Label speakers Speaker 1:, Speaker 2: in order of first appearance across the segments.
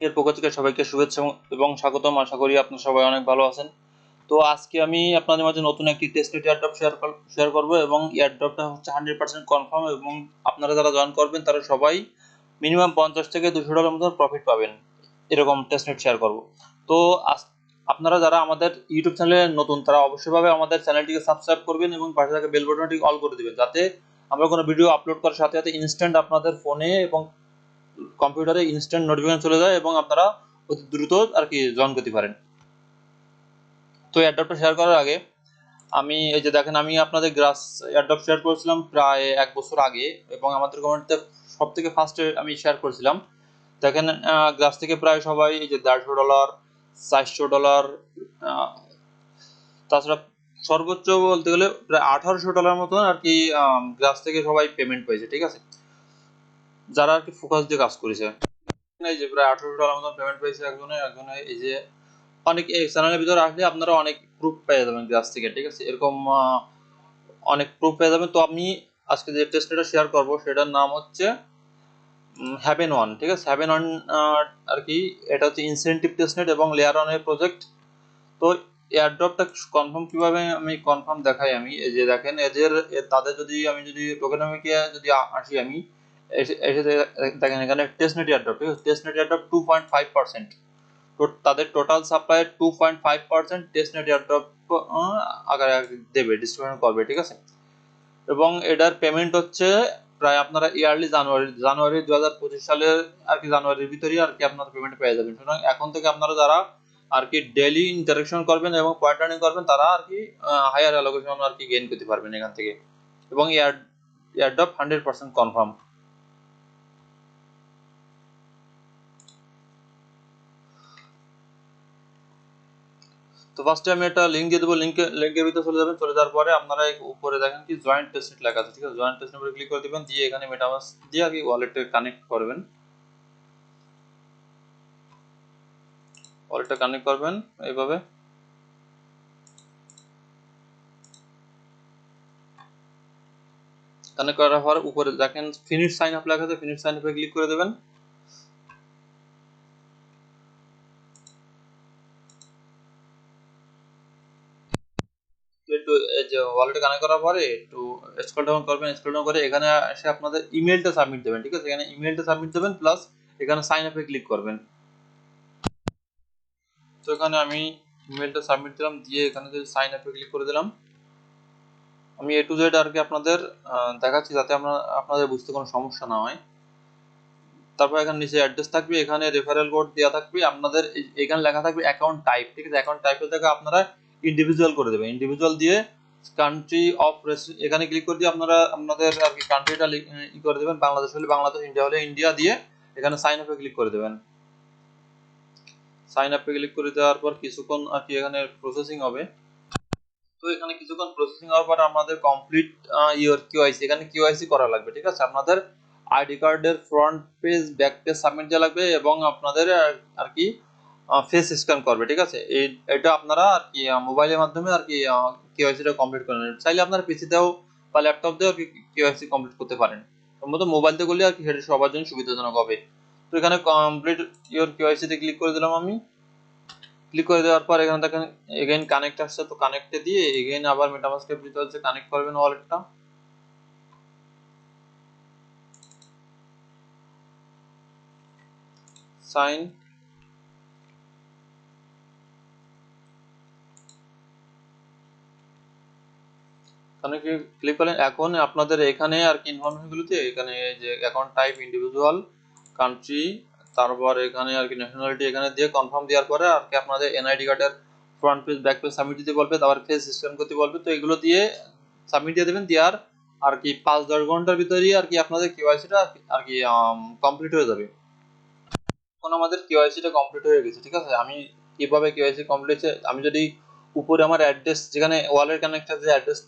Speaker 1: এর পক্ষ থেকে সবাইকে শুভেচ্ছা এবং স্বাগতম। আশা করি আপনারা সবাই অনেক ভালো আছেন। তো আজকে আমি আপনাদের মাঝে নতুন একটি টেস্টেড এয়ারড্রপ শেয়ার করব এবং এয়ারড্রপটা হচ্ছে 100% কনফার্ম এবং আপনারা যারা জয়েন করবেন তারা সবাই মিনিমাম 50 থেকে $200 মতো প্রফিট পাবেন। এরকম টেস্টনেট শেয়ার করব। তো আপনারা যারা আমাদের ইউটিউব চ্যানেলে নতুন তারা অবশ্যইভাবে আমাদের চ্যানেলটিকে সাবস্ক্রাইব করবেন এবং পাশে থাকা বেল বাটনটি অল করে দিবেন, যাতে আমরা কোনো ভিডিও আপলোড করার সাথে সাথে ইনস্ট্যান্ট আপনাদের ফোনে এবং কম্পিউটারে ইনস্ট্যান্ট নোটিফিকেশন চলে যায় এবং আপনারা অতি দ্রুত আর কি জয়েন করতে পারেন। তো এয়ারড্রপটা শেয়ার করার আগে আমি এই যে দেখেন, আমি আপনাদের গ্রাস এয়ারড্রপ শেয়ার করেছিলাম প্রায় 1 বছর আগে এবং আমাদের কমিউনিটিতে সব থেকে ফার্স্টে আমি শেয়ার করেছিলাম। দেখেন গ্রাস থেকে প্রায় সবাই এই যে $150, $400, তাছাড়া সর্বোচ্চ বলতে গেলে প্রায় $1800 মতন আর কি গ্রাস থেকে সবাই পেমেন্ট পেয়েছে। ঠিক আছে, যারা আর কি ফোকাস দিয়ে কাজ করেছে। এই যে প্রায় $1800 মতন পেমেন্ট পেয়েছে একজনে এই যে অনেক এই চ্যানেলের ভিতরে আসলে আপনারা অনেক প্রুফ পেয়ে যাবেন গ্রাস থেকে। ঠিক আছে, এরকম অনেক প্রুফ পেয়ে যাবেন। তো আমি আজকে যে টেস্টটা শেয়ার করব সেটার নাম হচ্ছে হ্যাভেন ওয়ান। ঠিক আছে, হ্যাভেন ওয়ান আর কি এটা হচ্ছে ইনসেন্টিভ টেস্টনেট এবং লেয়ার ওয়ানের প্রজেক্ট। তো এয়ারড্রপটা কনফার্ম কিভাবে আমি কনফার্ম দেখাই। আমি এই যে দেখেন তাদের যদি টোকেনমিকে যদি আসি আমি এসে দেখেন এখানে টেস্টনেট এয়ারড্রপ। ঠিক আছে, টেস্টনেট এয়ারড্রপ 2.5%। তাদের টোটাল সাপ্লাই 2.5% টেস্টনেট এয়ারড্রপ আকারে দেবে, ডিস্ট্রিবিউশন করবে। ঠিক আছে, এবং এটার পেমেন্ট হচ্ছে প্রায় আপনারা ইয়ারলি জানুয়ারি 2025 সালের আর কি জানুয়ারির ভিতরেই আর কি আপনারা পেমেন্ট পেয়ে যাবেন। সুতরাং এখন থেকে আপনারা যারা আর কি ডেইলি ইন্টারাকশন করবেন এবং পয়েন্ট আর্নিং করবেন তারা আর কি হায়ার অ্যালোকেশন আর কি গেইন করতে পারবেন এখান থেকে। এবং এয়ারড্রপ 100% কনফার্ম। তো ফার্স্টে আমি একটা লিংক দিয়ে দেবো, লিংকের ভিতরে চলে যাবেন। চলে যাওয়ার পরে আপনারা উপরে দেখেন কি জয়েন্ট টেস্টনেট লেখা আছে। ঠিক আছে, জয়েন্ট টেস্টনেট উপরে ক্লিক করে দিবেন, দিয়ে এখানে মেটামাস্ক দিয়ে আর কি ওয়ালেটে কানেক্ট করবেন। ওয়ালেটটা কানেক্ট করবেন এইভাবে। কানেক্ট করার পর উপরে দেখেন ফিনিশ সাইন আপ লেখা আছে, ফিনিশ সাইন আপে ক্লিক করে দেবেন। একটু এই যে ওয়ালেটে কানেক্ট করার পরে একটু স্ক্রল ডাউন করবেন, স্ক্রল ডাউন করে এখানে এসে আপনাদের ইমেলটা সাবমিট দেবেন। ঠিক আছে, এখানে ইমেলটা সাবমিট দেবেন প্লাস এখানে সাইন আপে ক্লিক করবেন। তো এখানে আমি ইমেলটা সাবমিট দিলাম, দিয়ে এখানে যে সাইন আপে ক্লিক করে দিলাম। আমি এ টু জেড আর কি আপনাদের দেখাচ্ছি যাতে আপনাদের বুঝতে কোনো সমস্যা না হয়। তারপর এখানে নিচে অ্যাড্রেস থাকবে, এখানে রেফারেল কোড দেওয়া থাকবে, আপনাদের এখানে লেখা থাকবে অ্যাকাউন্ট টাইপ। ঠিক আছে, অ্যাকাউন্ট টাইপের জায়গায় আপনারা ইন্ডিভিজুয়াল করে দেবেন। ইন্ডিভিজুয়াল দিয়ে কান্ট্রি অফ এখানে ক্লিক করে দিয়ে আপনারা আপনাদের আর কি কান্ট্রিটা ই করে দেবেন। বাংলাদেশ হলে বাংলাদেশ, ইন্ডিয়া হলে ইন্ডিয়া দিয়ে এখানে সাইন আপে ক্লিক করে দেবেন। সাইন আপে ক্লিক করে দেওয়ার পর কিছুক্ষণ আর কি এখানে প্রসেসিং হবে। তো এখানে কিছুক্ষণ প্রসেসিং হওয়ার পর আমাদের কমপ্লিট ইওর কিওআইসি, এখানে কিওআইসি করা লাগবে। ঠিক আছে, আপনাদের আইডি কার্ডের front page back page submit দেওয়া লাগবে এবং আপনাদের আর কি ফেস স্ক্যান করবে। ঠিক আছে, এটা আপনারা আর কি মোবাইলের মাধ্যমে আর কি কিওআইসিটা কমপ্লিট করে নেবেন। চাইলে আপনারা পিসিতেও বা ল্যাপটপ দিয়েও কিওআইসি কমপ্লিট করতে পারেন। সম্ভবত মোবাইল দিয়ে করলে আর কি সেটা সবার জন্য সুবিধাজনক হবে। তো এখানে কমপ্লিট ইওর কিওআইসি তে ক্লিক করে দিলাম আমি। ক্লিক করে দেওয়ার পর এখানে দেখেন এগেইন কানেক্ট আসছে, তো কানেক্টে দিয়ে এগেইন আবার মেটামাস্কের ভিতরে হচ্ছে কানেক্ট করবেন ওয়ালেটটা। সাইন কানেক্ট ক্লিক করলেন। এখন আপনাদের এখানে আর কি ইনফরমেশন গুলোতে এখানে যে অ্যাকাউন্ট টাইপ ইন্ডিভিজুয়াল, কান্ট্রি, তারপর এখানে আর কি ন্যাশনালিটি এখানে দিয়ে কনফার্ম দেওয়ার পরে আর কি আপনাদের এনআইডি কার্ডের front page back page submit দিতে বলবে, তারপর ফেস স্ক্যান করতে বলবে। তো এগুলো দিয়ে সাবমিট দিয়ে দেবেন। দেওয়ার আর কি 5-10 ঘন্টার ভিতরেই আর কি আপনাদের কেওয়াইসিটা আর কি কমপ্লিট হয়ে যাবে। এখন আমাদের কেওয়াইসিটা কমপ্লিট হয়ে গেছে। ঠিক আছে, আমি কিভাবে কেওয়াইসি কমপ্লিট হয়েছে, আমি যদি উপরে আমার অ্যাড্রেস যেখানে ওয়ালেট কানেক্টেড যে অ্যাড্রেস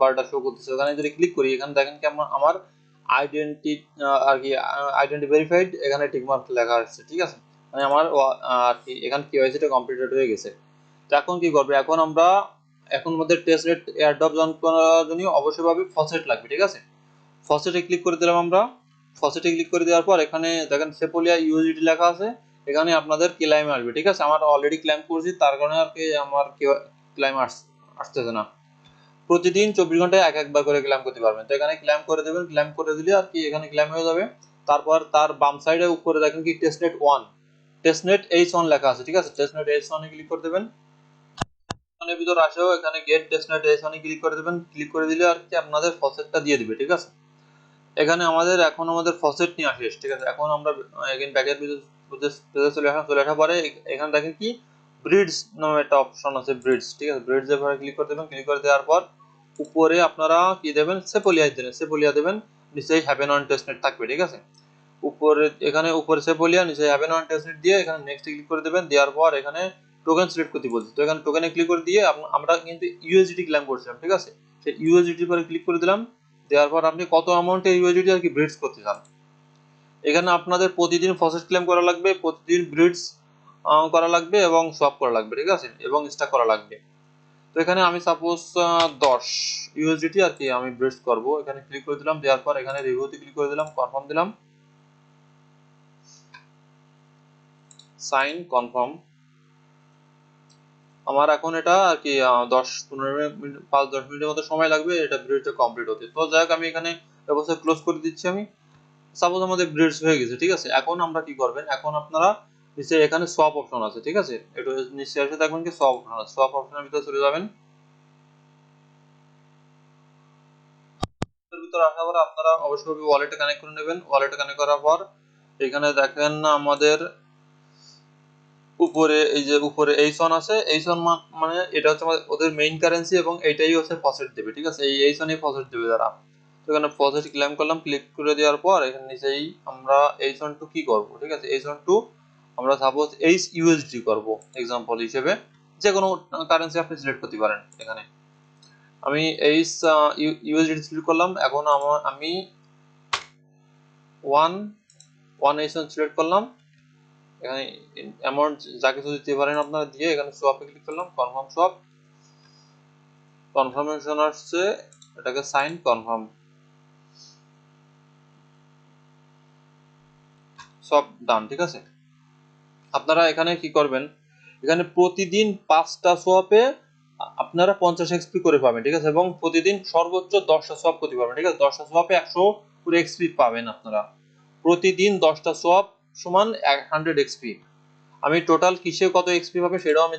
Speaker 1: বারটা শো করতেছে ওখানে যদি ক্লিক করি, এখানে দেখেন কি আমার আইডেন্টি আর কি আইডেন্টি ভেরিফাইড এখানে টিকমার্ক লেখা আসছে। ঠিক আছে, মানে আমার আর কি এখানে কেওয়াইসিটা কমপ্লিটেড হয়ে গেছে। তো এখন কি করবে, এখন আমাদের টেস্ট রেট এয়ারড্রপ জন করার জন্য অবশ্যইভাবে ফসেট লাগবে। ঠিক আছে, ফসেটে ক্লিক করে দিলাম আমরা। ফসেটে ক্লিক করে দেওয়ার পর এখানে দেখেন সেপোলিয়া ইউএসডিটি লেখা আছে, এখানে আপনাদের ক্লাইম আসবে, ঠিক আছে। আমার অলরেডি ক্লাইম করেছি, তার কারণে আর কি আমার ক্লাইম আসতেছে না। প্রতিদিন 24 ঘন্টায় একবার করে ক্লাইম করতে পারবেন। তো এখানে ক্লাইম করে দেবেন, ক্লাইম করে দিলে আর কি এখানে ক্লাইম হয়ে যাবে। তারপর তার বাম সাইডে উপরে দেখেন কি টেস্টনেট 1, টেস্টনেট H1 লেখা আছে, ঠিক আছে। টেস্টনেট H1 এ ক্লিক করে দেবেন। এর ভিতর আসেও এখানে গেট টেস্টনেট H1 এ ক্লিক করে দেবেন। ক্লিক করে দিলে আর কি আপনাদের ফসেটটা দিয়ে দিবে, ঠিক আছে। এখানে আমাদের ফসেট নিয়ে শেষ, ঠিক আছে। এখন আমরা এগেইন ব্যাকের পেজে চলে আসার পরে এখানে দেখেন কি ব্রিডস নামে একটা অপশন আছে, ব্রিডস, ঠিক আছে। ব্রিডস এর উপরে ক্লিক করে দেবেন। ক্লিক করে দেওয়ার পর উপরে আপনারা কি দেবেন, সেপোলিয়া দেবেন। নিচেই হ্যাভেন অন টেস্টনেট থাকবে, ঠিক আছে। উপরে সেপোলিয়া, নিচে হ্যাভেন অন টেস্টনেট দিয়ে এখানে নেক্সট ক্লিক করে দেবেন। দেওয়ার পর এখানে টোকেন সিলেক্ট করতে বলছি, তো এখানে টোকেনে ক্লিক করে দিয়ে আমরা কিন্তু ইউএসডিটি ক্লেম করছিলাম, ঠিক আছে। সেই ইউএসডিটি পরে ক্লিক করে দিলাম। দেওয়ার পর আপনি কত অ্যামাউন্টের ইউএসডিটি আর কি ব্রিডস করতে চান, এখানে আপনাদের প্রতিদিন ফসেট ক্লেম করা লাগবে, প্রতিদিন ব্রিডস করা লাগবে এবং সোয়াপ করা লাগবে, ঠিক আছে, এবং স্ট্যাক করা লাগবে। তো এখানে আমি সাপোজ 10 ইউএসডিটি আর কি আমি ব্রিডস করব। এখানে ক্লিক করে দিলাম। দেওয়ার পর এখানে রিভিউতে ক্লিক করে দিলাম, কনফার্ম দিলাম, সাইন কনফার্ম। আমার এখন এটা আর কি 10-15 মিনিট 5-10 মিনিটের মতো সময় লাগবে এটা ব্রিডটা কমপ্লিট হতে। তো যাই হোক আমি এখানে অবশ্যই ক্লোজ করে দিচ্ছি। আমি সাপোজ আমাদের ব্রিডস হয়ে গেছে, ঠিক আছে। এখন আমরা কি করবেন, এখন আপনারা নিচে এখানে সোয়াপ অপশন আছে, ঠিক আছে। একটু নিচে এসে দেখবেন কি সোয়াপ অপশন আছে, সোয়াপ অপশনের ভিতরে চলে যাবেন। এর ভিতরে আসার পর আপনারা অবশ্যই ওয়ালেটে কানেক্ট করে নেবেন। ওয়ালেটে কানেক্ট করার পর এখানে দেখেন আমাদের উপরে এই যে উপরে H1 আছে, H1 মানে এটা হচ্ছে আমাদের ওদের মেইন কারেন্সি এবং এটাই হচ্ছে ফসেট দেবে, ঠিক আছে। এই H1 এই ফসেট দেবে তারা। তো এখানে ফসেট ক্লেম করলাম, ক্লিক করে দেওয়ার পর এখানে নিচেই আমরা H1 টু কি করব, ঠিক আছে। H1 টু আমরা সাপোজ HUSD করব এক্সাম্পল হিসেবে, যে কোনো কারেন্সি আপনি সিলেক্ট করতে পারেন। এখানে আমি USD সিলেক্ট করলাম। এখন আমি 1 H1 সিলেক্ট করলাম। এখানে অ্যামাউন্ট যা কিছু দিতে পারেন আপনারা দিয়ে এখানে সোয়াপে ক্লিক করলাম, কনফার্ম সোয়াপ, কনফার্মেশন আসছে, এটাকে সাইন কনফার্ম, সব ডান, ঠিক আছে। আপনারা এখানে কি করবেন, এখানে প্রতিদিন 5টা সোয়াপে আপনারা 50 এক্সপি করে পাবেন, ঠিক আছে। এবং প্রতিদিন সর্বোচ্চ 10টা সোয়াপ করতে পারবেন, ঠিক আছে। 10টা সোয়াপে 100 করে এক্সপি পাবেন আপনারা। প্রতিদিন 10টা সোয়াপ সমান 100 এক্সপি। আমি টোটাল কিসে কত এক্সপি পাবে সেটাও আমি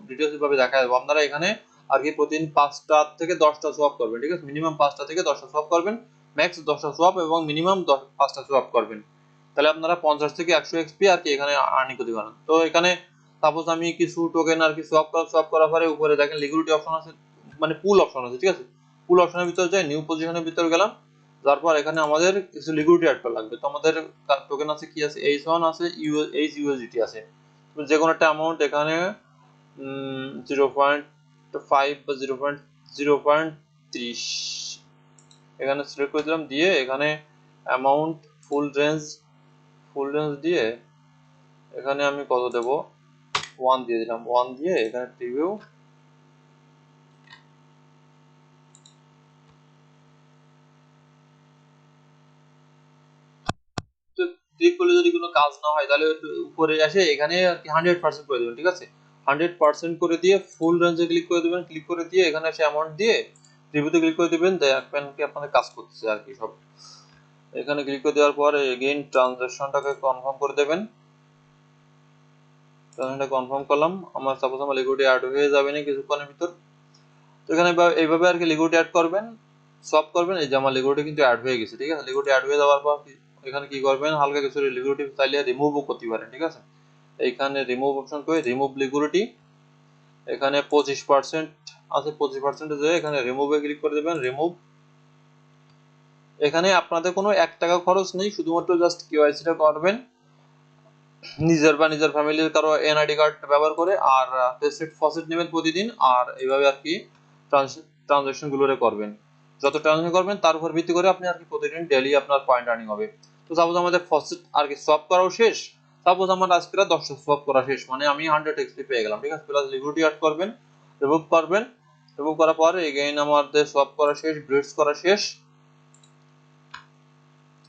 Speaker 1: ডিটেইলস ভাবে দেখা দেবো। আপনারা এখানে আর কি প্রতিদিন 5টা থেকে 10টা সোয়াপ করবেন, ঠিক আছে। মিনিমাম 5টা থেকে 10টা সোয়াপ করবেন, ম্যাক্স 10টা সোয়াপ এবং মিনিমাম 5টা সোয়াপ করবেন। তাহলে আপনারা 50 থেকে 100 এক্সপি আর কি এখানে আর্নিং করতে পারেন। তো এখানে সাপোজ আমি কিছু টোকেন আর কি সোয়াপ করার পরে উপরে দেখেন লিকুইডিটি অপশন আছে, মানে পুল অপশন আছে, ঠিক আছে। পুল অপশনের ভিতরে যাই, নিউ পজিশনের ভিতরে গেলাম। তারপর এখানে আমাদের কিছু লিকুইডিটি অ্যাড করা লাগবে। তো আমাদের টোকেন আছে কি আছে, H1 আছে, HUSDT আছে। যে কোনো একটা অ্যামাউন্ট এখানে 0.5 বা 0.30 এখানে সিলেক্ট করে দিলাম। দিয়ে এখানে অ্যামাউন্ট ফুল রেঞ্জ দিয়ে এখানে আমি কত দেব, 1 দিয়ে দিলাম। 1 দিয়ে এখানে প্রিভিউ, ক্লিক করলে যদি কোনো কাজ না হয় তাহলে উপরে এসে এখানে আর কি 100% করে দেবেন, ঠিক আছে। 100% করে দিয়ে ফুল রেঞ্জে ক্লিক করে দেবেন। ক্লিক করে দিয়ে এখানে এসে অ্যামাউন্ট দিয়ে রিভিউতে ক্লিক করে দেবেন, দেখবেন কি আপনাদের কাজ করতেছে আর কি সব। এখানে ক্লিক করে দেওয়ার পর এগেইন ট্রানজাকশনটাকে কনফার্ম করে দেবেন। ট্রানজাকশনটা কনফার্ম করলাম। আমার সাপোজ আমার লিকুইডিটি অ্যাড হয়ে যাবে না কিছুক্ষণের ভিতর। তো এখানে এইভাবে আর কি লিকুইডিটি অ্যাড করবেন, সব করবেন। এই যে আমার লিকুইডিটি কিন্তু অ্যাড হয়ে গেছে, ঠিক আছে। লিকুইডিটি অ্যাড হয়ে যাওয়ার পর এখানে কি করবেন, হালকা কিছু লিকুইডিটি চাইলে রিমুভও করতে পারেন, ঠিক আছে। এইখানে রিমুভ অপশন করে রিমুভ লিকুইডিটি, এখানে 25% আছে, 25% যে এখানে রিমুভে ক্লিক করে দেবেন, রিমুভ। এখানে আপনাদের কোনো 1 টাকা খরচ নেই, শুধুমাত্র জাস্ট কেওয়াইসিটা করবেন নিজের বা নিজের ফ্যামিলির কারো এনআইডি কার্ড ব্যবহার করে, আর ফসেট নেবেন প্রতিদিন। আর এইভাবে আর কি ট্রানজাকশন গুলোরে করবেন। যত ট্রানজাকশন করবেন তার উপর ভিত্তি করে আপনি আর কি প্রতিদিন ডেইলি আপনার পয়েন্ট আর্নিং হবে। তো সাপোজ আমাদের ফসেট আর কি সোয়াপ করাও শেষ। সাপোজ আমার আজকে 10টা সোয়াপ করা শেষ, মানে আমি 100 এক্সপি পেয়ে গেলাম, ঠিক আছে। প্লাস লিকুইডিটি অ্যাড করবেন, রিমুভ করবেন। রিমুভ করার পর এগেইন আমাদের সোয়াপ করা শেষ, ব্রিডস করা শেষ।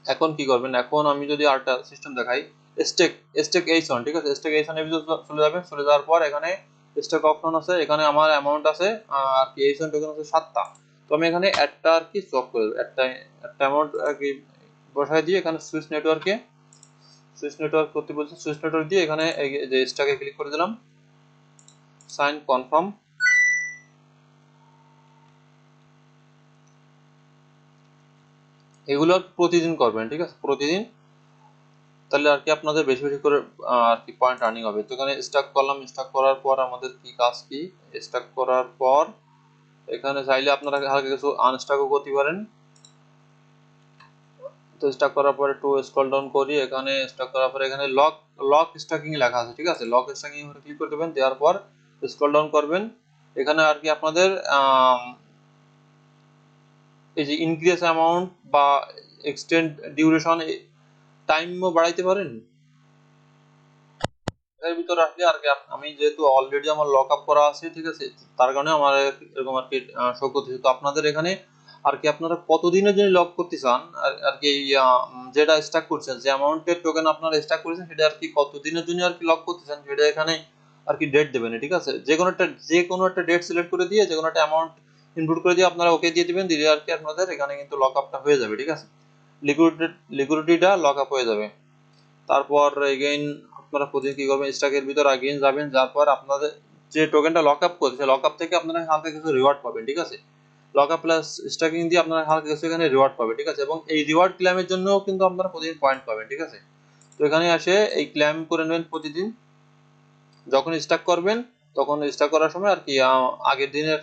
Speaker 1: এখন কি করবেন, এখন আমি যদি আরেকটা সিস্টেম দেখাই, স্টেক স্টেক এইচ1, ঠিক আছে, স্টেক এইচ1 এর ভিতরে চলে যাবেন। চলে যাওয়ার পর এখানে স্টেক অপশন আছে, এখানে আমার অ্যামাউন্ট আছে আর কি এইচ1 টোকেন আছে 7টা। তো আমি এখানে একটা আর কি সোয়াপ করে দেব, একটা অ্যামাউন্ট আর কি বসায় দিয়ে এখানে সুইচ নেটওয়ার্ক করতে বলছে, সুইচ নেটওয়ার্ক দিয়ে এখানে এই যে স্ট্যাকে ক্লিক করে দিলাম, সাইন কনফার্ম। এগুলো প্রতিদিন করবেন, ঠিক আছে, প্রতিদিন, তাহলে আর কি আপনাদের বেশি বেশি করে আর কি পয়েন্ট আর্নিং হবে। তো এখানে স্টাক করলাম, স্টাক করার পর আমাদের কি কাজ কি, স্টাক করার পর এখানে চাইলে আপনারা হালকা কিছু আনস্টাকও করতে পারেন। তো স্টাক করার পর একটু স্ক্রল ডাউন করি, এখানে স্টাক করার পর এখানে লক স্টাকিং লেখা আছে, ঠিক আছে, লক স্টাকিং এ ক্লিক করে দেবেন। দেওয়ার পর স্ক্রল ডাউন করবেন, এখানে আর কি আপনাদের এই যে ইনক্রিজ অ্যামাউন্ট বা এক্সটেন্ড ডিউরেশন টাইমও বাড়াইতে পারেন। এর ভিতরে আসলে আর কি আমি যেহেতু অলরেডি আমার লক আপ করা আছে, ঠিক আছে, তার কারণে আমার এরকম আর কি শো করতেছে। তো আপনাদের এখানে আর কি আপনারা কতদিনের জন্য লক করতে চান আর কি যেটা স্টাক করছেন, যে অ্যামাউন্টের টোকেন আপনারা স্টাক করেছেন সেটা আর কি কতদিনের জন্য আর কি লক করতে চান সেটা এখানে আর কি ডেট দেবেন, ঠিক আছে, যে কোনো একটা ডেট সিলেক্ট করে দিয়ে যে কোনো একটা অ্যামাউন্ট ইনপুট করে দিয়ে আপনারা ওকে দিয়ে দিবেন, দিলে আর কি আপনাদের এখানে কিন্তু লক আপটা হয়ে যাবে, ঠিক আছে, লিকুইডিটিটা লক আপ হয়ে যাবে। তারপর এগেইন আপনারা প্রতিদিন কি করবেন, স্টকের ভিতর এগেইন যাবেন, যার পর আপনাদের যে টোকেনটা লক আপ করছে, লক আপ থেকে আপনারা হালকা কিছু রিওয়ার্ড পাবেন, ঠিক আছে, লক আপ প্লাস স্ট্যাকিং দিয়ে আপনারা হালকা কিছু এখানে রিওয়ার্ড পাবেন, ঠিক আছে, এবং এই রিওয়ার্ড ক্লেমের জন্য কিন্তু আপনারা প্রতিদিন পয়েন্ট পাবেন, ঠিক আছে। তো এখানে আসে এই ক্লেম করে নেবেন প্রতিদিন, যখন স্টাক করবেন তখন স্টাক করার সময় আর কি আগের দিনের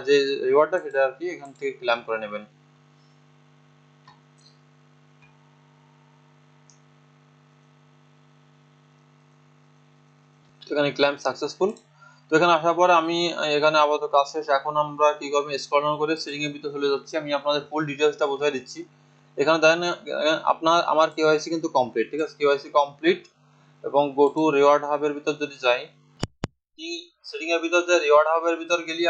Speaker 1: যে রিওয়ার্ডটা সেটা আর কি এখান থেকে ক্লেম করে নেবেন। এখানে ক্লেম সাকসেসফুল। তো এখানে আসার পর আমি এখানে আপাতত কাজ শেষ, এখন আমরা কি করবো, স্ক্রল ডাউন করে সেটিং এর ভিতরে চলে যাচ্ছি। আমি আপনাদের ফুল ডিটেইলসটা বোঝাই দিচ্ছি। এখানে দেখেন আমার কেওয়াইসি কিন্তু কমপ্লিট, ঠিক আছে, কেওয়াইসি কমপ্লিট, এবং গো টু রিওয়ার্ড হাবের ভিতর যদি যাই, সেটিং এর ভিতর যে রিওয়ার্ড হাবের ভিতর গেলে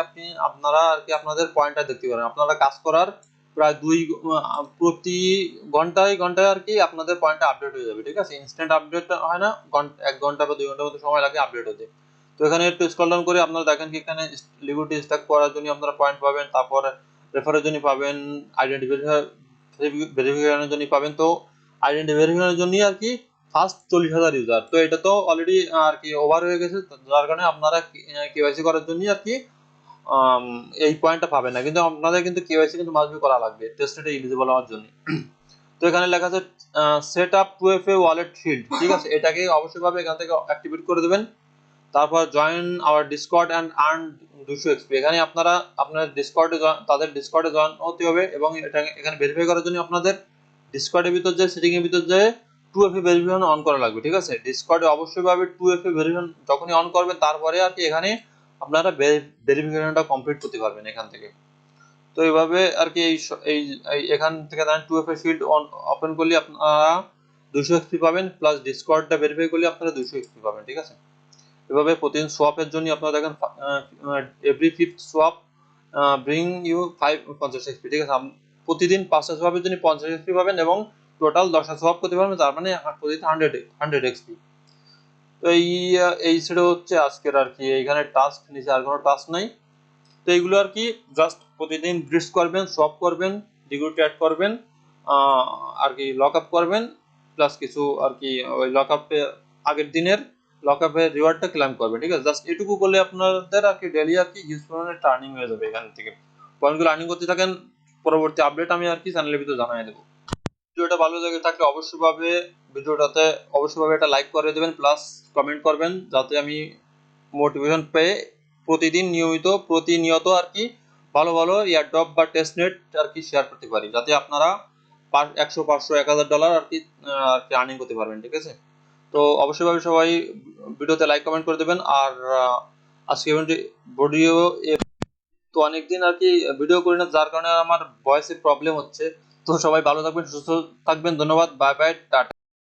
Speaker 1: আপনারা আর কি আপনাদের পয়েন্টটা দেখতে পারেন। আপনারা কাজ করার প্রায় প্রতি ঘন্টায় আর কি আপনাদের পয়েন্টটা আপডেট হয়ে যাবে, ঠিক আছে, ইনস্ট্যান্ট আপডেট হয় না, 1 ঘন্টা বা 2 ঘন্টার মতো সময় লাগে আপডেট হতে। তো এখানে একটু স্ক্রল ডাউন করে আপনারা দেখেন কি এখানে লিকুইডিটি স্ট্যাক করার জন্য আপনারা পয়েন্ট পাবেন, তারপর রেফারের জন্য পাবেন, আইডেন্টি ভেরিফিকেশনের জন্য পাবেন। তো আইডেন্টি ভেরিফিকেশনের জন্য আর কি ফার্স্ট 40,000 ইউজার, তো এটা তো অলরেডি আর কি ওভার হয়ে গেছে, যার কারণে আপনারা কেওয়াইসি করার জন্য আর কি এই পয়েন্টটা পাবেন না, কিন্তু আপনাদের কিন্তু কেওয়াইসি কিন্তু মাস্ট বি করা লাগবে টেস্টেডে এলিজিবল হওয়ার জন্য। তো এখানে লেখা আছে set up 2FA wallet shield, ঠিক আছে, এটাকে অবশ্যই ভাবে এখান থেকে অ্যাক্টিভেট করে দেবেন। তারপর join our Discord and earn 200 XP, এখানে আপনারা আপনার তাদের ডিসকর্ডে জয়েন হতে হবে, এবং এখানে ভেরিফাই করার জন্য আপনাদের ডিসকর্ডের ভিতর যে সেটিং এর ভিতর যে 2FA ভেরিফিকেশন অন করা লাগবে, ঠিক আছে, ডিসকর্ডে অবশ্যই ভাবে 2FA ভেরিফিকেশন যখনই অন করবেন তারপরে আর কি এখানে আপনারা ভেরিফিকেশনটা কমপ্লিট করতে পারবেন এখান থেকে। তো এইভাবে আর কি এই এখান থেকে দেন 2FA শিল্ড ওপেন করলে আপনারা 200 এক্সপি পাবেন, প্লাস ডিসকর্ডটা ভেরিফাই করলে আপনারা 200 এক্সপি পাবেন, ঠিক আছে। এভাবে প্রতিদিন সোয়াপের জন্য আপনারা দেখেন every fifth swap bring you 50 XP, ঠিক আছে, প্রতিদিন 5টা সোয়াপের জন্য 50 এক্সপি পাবেন, এবং টোটাল 10টা সোয়াপ করতে পারবেন, তার মানে প্রতিদিন 100 এক্সপি। তো এই ছিল হচ্ছে আজকের আর কি এইখানে টাস্ক, নিচে আর কোনো টাস্ক নাই। তো এইগুলো আর কি জাস্ট প্রতিদিন ব্রিজ করবেন, সোয়াপ করবেন, ডিগ্রিটি অ্যাড করবেন, আর কি লক আপ করবেন, প্লাস কিছু আর কি ওই লক আপে আগের দিনের লক আপের রিওয়ার্ডটা ক্লেম করবেন, ঠিক আছে, জাস্ট এটুকু করলে আপনাদের আর কি ডেইলি আর কি হিউজ পরিমাণে টার্নিং হয়ে যাবে এখান থেকে। পয়েন্টগুলো আর্নিং করতে থাকেন, পরবর্তী আপডেট আমি আর কি চ্যানেলের ভিতরে জানিয়ে দেবো। ভিডিওটা ভালো লেগে থাকলে অবশ্যই ভাবে এটা লাইক করে দেবেন, প্লাস কমেন্ট করবেন, যাতে আমি মোটিভেশন পেয়ে প্রতিনিয়ত আর কি ভালো ভালো এয়ারড্রপ বা টেস্টনেট আর কি শেয়ার করতে পারি, যাতে আপনারা 100, 500, $1000 আর কি আর্নিং করতে পারবেন, ঠিক আছে। তো অবশ্যই ভাবে সবাই ভিডিওতে লাইক কমেন্ট করে দেবেন। আর আজকে ভিডিও তো অনেকদিন আর কি ভিডিও করি না, যার কারণে আমার ভয়েসে প্রবলেম হচ্ছে। তো সবাই ভালো থাকবেন, সুস্থ থাকবেন, ধন্যবাদ, বাই বাই, টাটা।